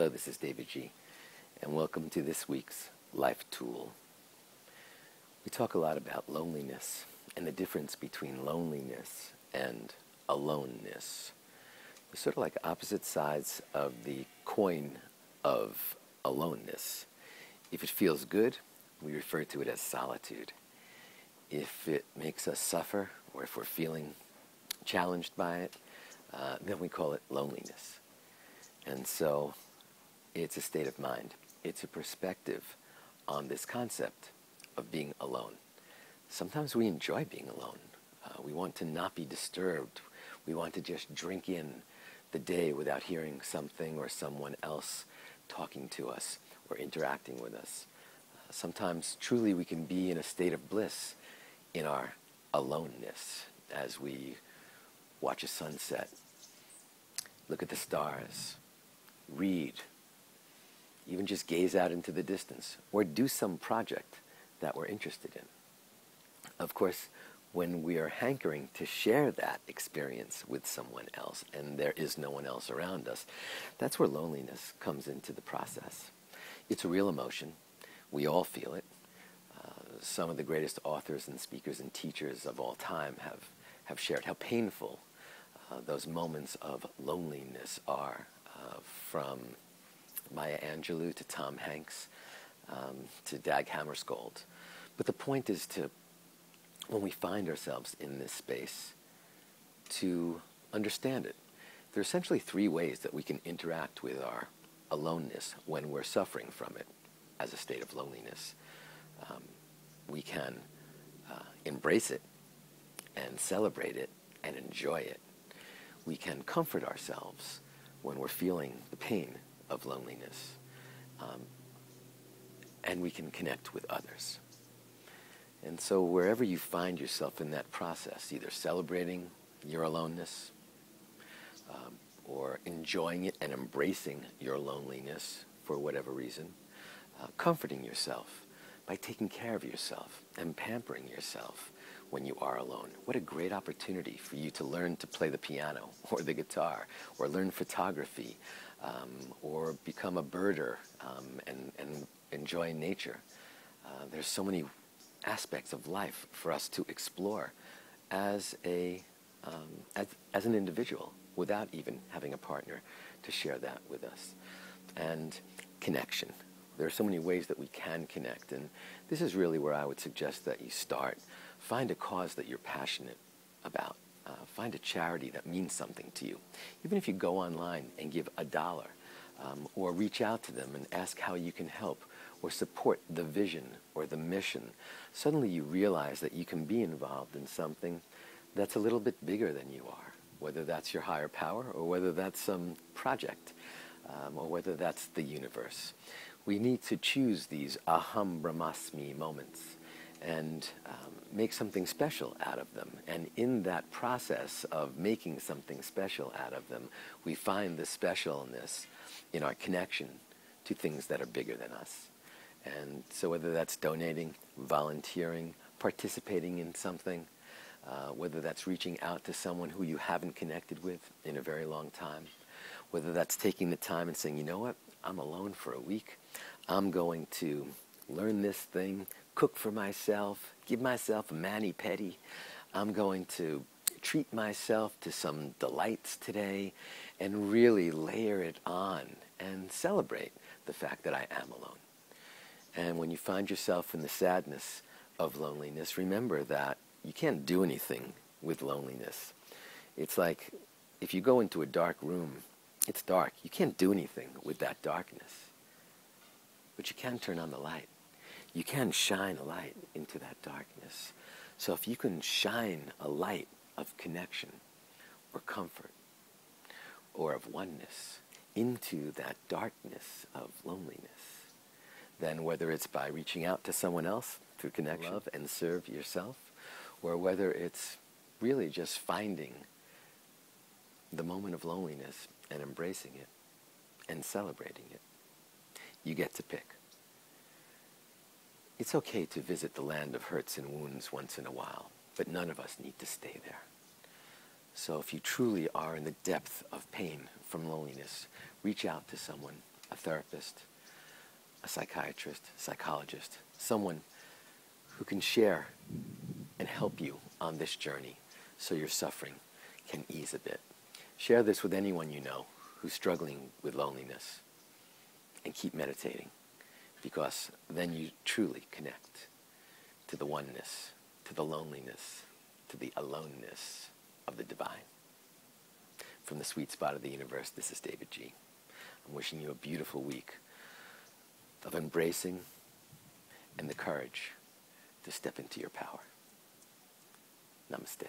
Hello, this is davidji, and welcome to this week's Life Tool. We talk a lot about loneliness and the difference between loneliness and aloneness. They're sort of like opposite sides of the coin of aloneness. If it feels good, we refer to it as solitude. If it makes us suffer, or if we're feeling challenged by it, then we call it loneliness. And so it's a state of mind. It's a perspective on this concept of being alone. Sometimes we enjoy being alone. We want to not be disturbed. We want to just drink in the day without hearing something or someone else talking to us or interacting with us. Sometimes truly we can be in a state of bliss in our aloneness as we watch a sunset, look at the stars, read, even just gaze out into the distance, or do some project that we're interested in. Of course, when we are hankering to share that experience with someone else, and there is no one else around us, that's where loneliness comes into the process. It's a real emotion. We all feel it. Some of the greatest authors and speakers and teachers of all time have shared how painful those moments of loneliness are, from Maya Angelou to Tom Hanks to Dag Hammarskjöld. But the point is to, when we find ourselves in this space, to understand it. There are essentially three ways that we can interact with our aloneness when we're suffering from it as a state of loneliness. We can embrace it and celebrate it and enjoy it. We can comfort ourselves when we're feeling the pain of loneliness. And we can connect with others. And so wherever you find yourself in that process, either celebrating your aloneness, or enjoying it and embracing your loneliness for whatever reason, comforting yourself by taking care of yourself and pampering yourself when you are alone. What a great opportunity for you to learn to play the piano or the guitar, or learn photography, or become a birder and enjoy nature. There's so many aspects of life for us to explore as an individual without even having a partner to share that with us. And connection. There are so many ways that we can connect, and this is really where I would suggest that you start. Find a cause that you're passionate about. Find a charity that means something to you. Even if you go online and give $1, or reach out to them and ask how you can help or support the vision or the mission, suddenly you realize that you can be involved in something that's a little bit bigger than you are, whether that's your higher power or whether that's some project, or whether that's the universe. We need to choose these aham brahmasmi moments and make something special out of them. And in that process of making something special out of them, we find the specialness in our connection to things that are bigger than us. And so whether that's donating, volunteering, participating in something, whether that's reaching out to someone who you haven't connected with in a very long time, whether that's taking the time and saying, you know what, I'm alone for a week. I'm going to learn this thing, cook for myself, give myself a mani-pedi. I'm going to treat myself to some delights today and really layer it on and celebrate the fact that I am alone. And when you find yourself in the sadness of loneliness, remember that you can't do anything with loneliness. It's like if you go into a dark room, it's dark. You can't do anything with that darkness. But you can turn on the light. You can shine a light into that darkness. So if you can shine a light of connection or comfort or of oneness into that darkness of loneliness, then whether it's by reaching out to someone else through connection, love and serve yourself, or whether it's really just finding the moment of loneliness and embracing it and celebrating it, you get to pick. It's okay to visit the land of hurts and wounds once in a while, but none of us need to stay there. So if you truly are in the depth of pain from loneliness, reach out to someone, a therapist, a psychiatrist, psychologist, someone who can share and help you on this journey so your suffering can ease a bit. Share this with anyone you know who's struggling with loneliness, and keep meditating, because then you truly connect to the oneness, to the loneliness, to the aloneness of the divine. From the sweet spot of the universe, this is davidji. I'm wishing you a beautiful week of embracing and the courage to step into your power. Namaste.